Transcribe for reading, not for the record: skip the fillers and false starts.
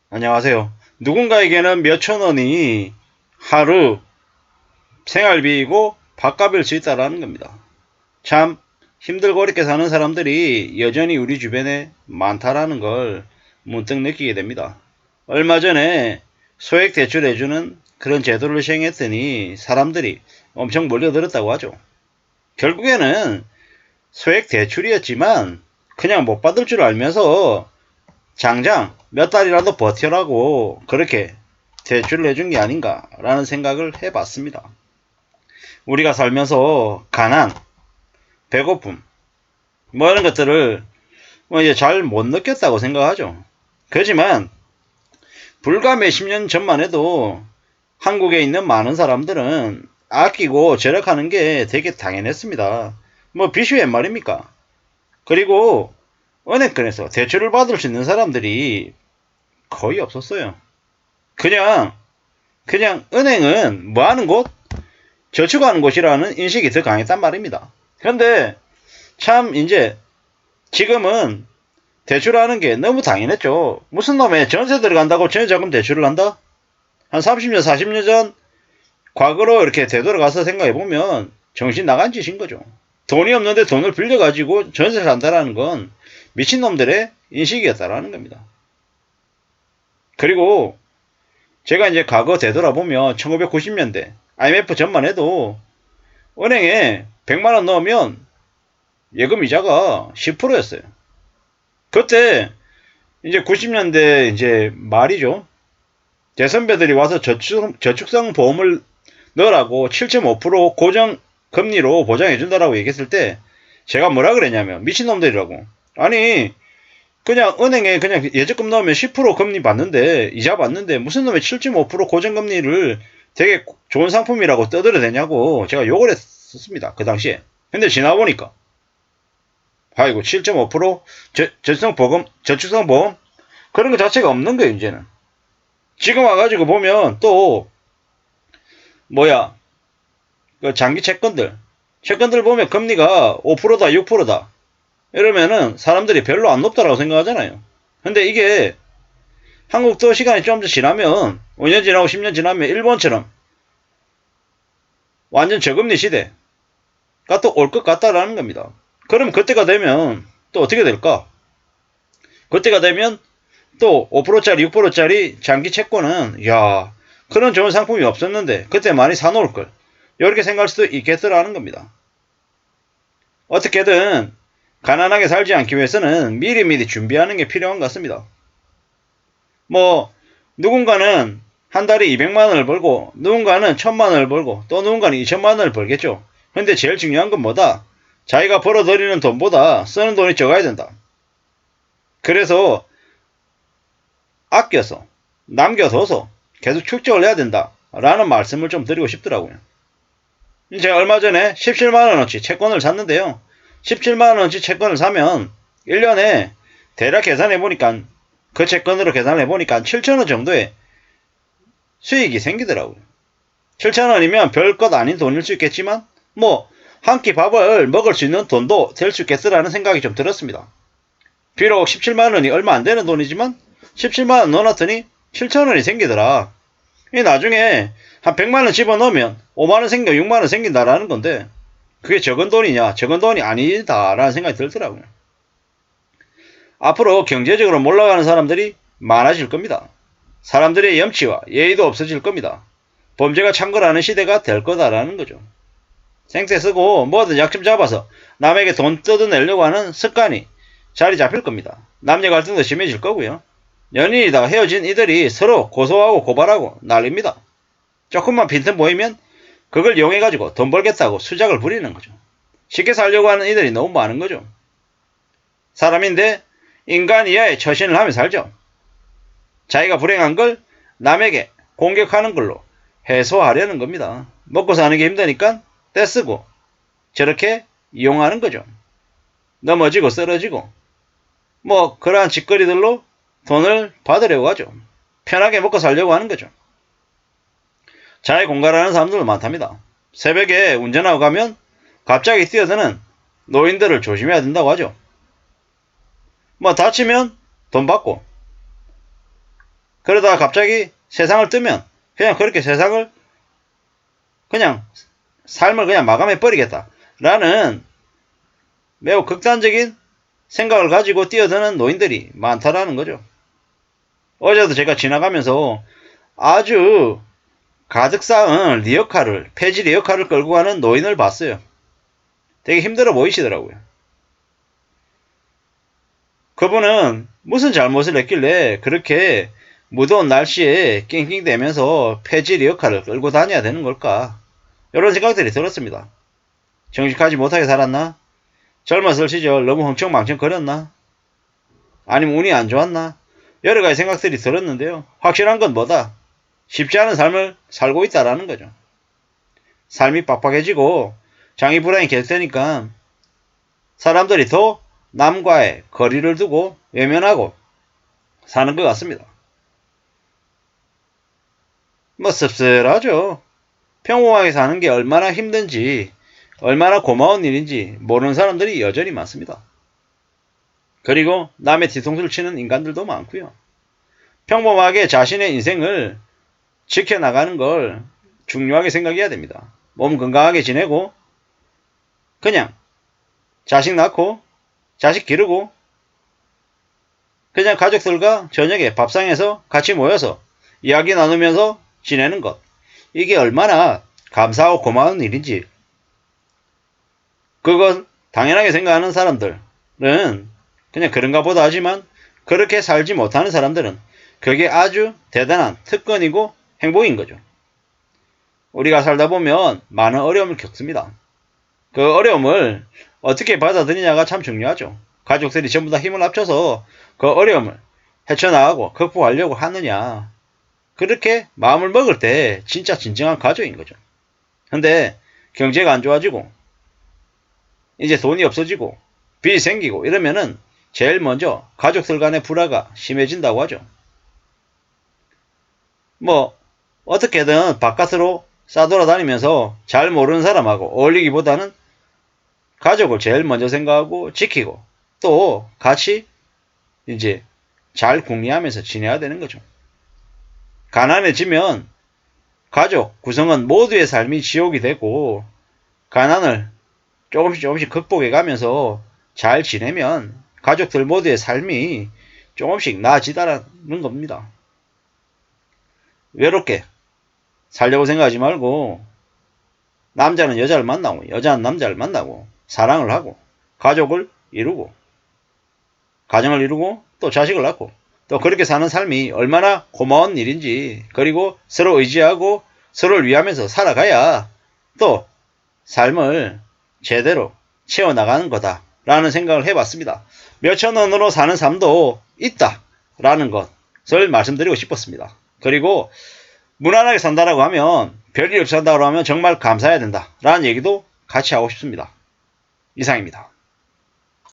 안녕하세요. 누군가에게는 몇천 원이 하루 생활비이고 밥값일 수 있다는 겁니다. 참 힘들고 어렵게 사는 사람들이 여전히 우리 주변에 많다라는 걸 문득 느끼게 됩니다. 얼마 전에 소액 대출해주는 그런 제도를 시행했더니 사람들이 엄청 몰려들었다고 하죠. 결국에는 소액 대출이었지만 그냥 못 받을 줄 알면서 장장 몇 달이라도 버텨라고 그렇게 대출을 해준 게 아닌가라는 생각을 해봤습니다. 우리가 살면서 가난, 배고픔, 뭐 이런 것들을 뭐 이제 잘 못 느꼈다고 생각하죠. 그렇지만 불과 몇십 년 전만 해도 한국에 있는 많은 사람들은 아끼고 절약하는 게 되게 당연했습니다. 뭐 빚이 웬 말입니까? 그리고 은행권에서 대출을 받을 수 있는 사람들이 거의 없었어요. 그냥 은행은 뭐 하는 곳? 저축하는 곳이라는 인식이 더 강했단 말입니다. 그런데 참 이제 지금은 대출하는 게 너무 당연했죠. 무슨 놈의 전세 들어간다고 전세자금 대출을 한다? 한 30년 40년 전 과거로 이렇게 되돌아가서 생각해보면 정신 나간 짓인 거죠. 돈이 없는데 돈을 빌려가지고 전세를 한다는 건 미친놈들의 인식이었다라는 겁니다. 그리고 제가 이제 과거 되돌아보면 1990년대 IMF 전만 해도 은행에 100만원 넣으면 예금 이자가 10%였어요. 그때 이제 90년대 이제 말이죠. 제 선배들이 와서 저축성 보험을 넣으라고 7.5% 고정 금리로 보장해준다라고 얘기했을 때 제가 뭐라 그랬냐면 미친놈들이라고. 아니 그냥 은행에 그냥 예적금 넣으면 10% 금리 받는데 이자 받는데 무슨 놈의 7.5% 고정금리를 되게 좋은 상품이라고 떠들어대냐고 제가 욕을 했었습니다. 그 당시에. 근데 지나보니까 아이고 7.5% 저축성 보험 그런 거 자체가 없는 거예요 이제는. 지금 와가지고 보면 또 뭐야 그 장기 채권들 보면 금리가 5%다 6%다 이러면은 사람들이 별로 안 높다라고 생각하잖아요. 근데 이게 한국도 시간이 좀 더 지나면 5년 지나고 10년 지나면 일본처럼 완전 저금리 시대가 또 올 것 같다라는 겁니다. 그럼 그때가 되면 또 어떻게 될까? 그때가 되면 또 5%짜리 6%짜리 장기 채권은 야 그런 좋은 상품이 없었는데 그때 많이 사놓을걸 이렇게 생각할 수도 있겠더라는 겁니다. 어떻게든 가난하게 살지 않기 위해서는 미리미리 준비하는 게 필요한 것 같습니다. 뭐 누군가는 한 달에 200만원을 벌고 누군가는 1000만원을 벌고 또 누군가는 2천만원을 벌겠죠. 근데 제일 중요한 건 뭐다? 자기가 벌어들이는 돈보다 쓰는 돈이 적어야 된다. 그래서 아껴서 남겨둬서 계속 축적을 해야 된다 라는 말씀을 좀 드리고 싶더라고요. 제가 얼마 전에 17만원어치 채권을 샀는데요. 17만원어치 채권을 사면 1년에 대략 계산해보니까 그 채권으로 계산해보니까 7천원 정도의 수익이 생기더라고요. 7천원이면 별것 아닌 돈일 수 있겠지만 뭐 한 끼 밥을 먹을 수 있는 돈도 될 수 있겠으라는 생각이 좀 들었습니다. 비록 17만원이 얼마 안 되는 돈이지만 17만원 넣어놨더니 7천원이 생기더라. 이 나중에 한 100만원 집어넣으면 5만원 생겨 6만원 생긴다라는 건데 그게 적은 돈이냐? 적은 돈이 아니다라는 생각이 들더라고요. 앞으로 경제적으로 몰락가는 사람들이 많아질 겁니다. 사람들의 염치와 예의도 없어질 겁니다. 범죄가 창궐하는 시대가 될 거다라는 거죠. 생태 쓰고 뭐든 약점 잡아서 남에게 돈 뜯어내려고 하는 습관이 자리 잡힐 겁니다. 남녀 갈등도 심해질 거고요. 연인이다 헤어진 이들이 서로 고소하고 고발하고 난립니다. 조금만 빈틈 보이면 그걸 이용해가지고 돈 벌겠다고 수작을 부리는 거죠. 쉽게 살려고 하는 이들이 너무 많은 거죠. 사람인데 인간 이하의 처신을 하며 살죠. 자기가 불행한 걸 남에게 공격하는 걸로 해소하려는 겁니다. 먹고 사는 게 힘드니까 떼쓰고 저렇게 이용하는 거죠. 넘어지고 쓰러지고 뭐 그러한 짓거리들로 돈을 받으려고 하죠. 편하게 먹고 살려고 하는 거죠. 자해 공갈하는 사람들 많답니다. 새벽에 운전하고 가면 갑자기 뛰어드는 노인들을 조심해야 된다고 하죠. 뭐 다치면 돈 받고 그러다가 갑자기 세상을 뜨면 그냥 그렇게 세상을 그냥 삶을 그냥 마감해 버리겠다 라는 매우 극단적인 생각을 가지고 뛰어드는 노인들이 많다라는 거죠. 어제도 제가 지나가면서 아주 가득 쌓은 리어카를, 폐지 리어카를 끌고 가는 노인을 봤어요. 되게 힘들어 보이시더라고요. 그분은 무슨 잘못을 했길래 그렇게 무더운 날씨에 낑낑대면서 폐지 리어카를 끌고 다녀야 되는 걸까? 이런 생각들이 들었습니다. 정직하지 못하게 살았나? 젊었을 시절 너무 흥청망청거렸나? 아니면 운이 안 좋았나? 여러 가지 생각들이 들었는데요. 확실한 건 뭐다? 쉽지 않은 삶을 살고 있다라는 거죠. 삶이 빡빡해지고 장이 불안이 계속되니까 사람들이 더 남과의 거리를 두고 외면하고 사는 것 같습니다. 뭐 씁쓸하죠. 평범하게 사는 게 얼마나 힘든지 얼마나 고마운 일인지 모르는 사람들이 여전히 많습니다. 그리고 남의 뒤통수를 치는 인간들도 많고요. 평범하게 자신의 인생을 지켜나가는 걸 중요하게 생각해야 됩니다. 몸 건강하게 지내고 그냥 자식 낳고 자식 기르고 그냥 가족들과 저녁에 밥상에서 같이 모여서 이야기 나누면서 지내는 것. 이게 얼마나 감사하고 고마운 일인지 그건 당연하게 생각하는 사람들은 그냥 그런가 보다 하지만 그렇게 살지 못하는 사람들은 그게 아주 대단한 특권이고 행복인 거죠. 우리가 살다 보면 많은 어려움을 겪습니다. 그 어려움을 어떻게 받아들이냐가 참 중요하죠. 가족들이 전부 다 힘을 합쳐서 그 어려움을 헤쳐나가고 극복하려고 하느냐. 그렇게 마음을 먹을 때 진짜 진정한 가족인 거죠. 근데 경제가 안 좋아지고 이제 돈이 없어지고 빚이 생기고 이러면은 제일 먼저 가족들 간의 불화가 심해진다고 하죠. 뭐 어떻게든 바깥으로 싸돌아다니면서 잘 모르는 사람하고 어울리기보다는 가족을 제일 먼저 생각하고 지키고 또 같이 이제 잘 궁리하면서 지내야 되는 거죠. 가난해지면 가족 구성원 모두의 삶이 지옥이 되고 가난을 조금씩 극복해 가면서 잘 지내면 가족들 모두의 삶이 조금씩 나아지다라는 겁니다. 외롭게 살려고 생각하지 말고 남자는 여자를 만나고 여자는 남자를 만나고 사랑을 하고 가족을 이루고 가정을 이루고 또 자식을 낳고 또 그렇게 사는 삶이 얼마나 고마운 일인지 그리고 서로 의지하고 서로를 위하면서 살아가야 또 삶을 제대로 채워나가는 거다라는 생각을 해봤습니다. 몇천 원으로 사는 삶도 있다라는 것을 말씀드리고 싶었습니다. 그리고 무난하게 산다라고 하면 별일 없이 산다고 하면 정말 감사해야 된다라는 얘기도 같이 하고 싶습니다. 이상입니다.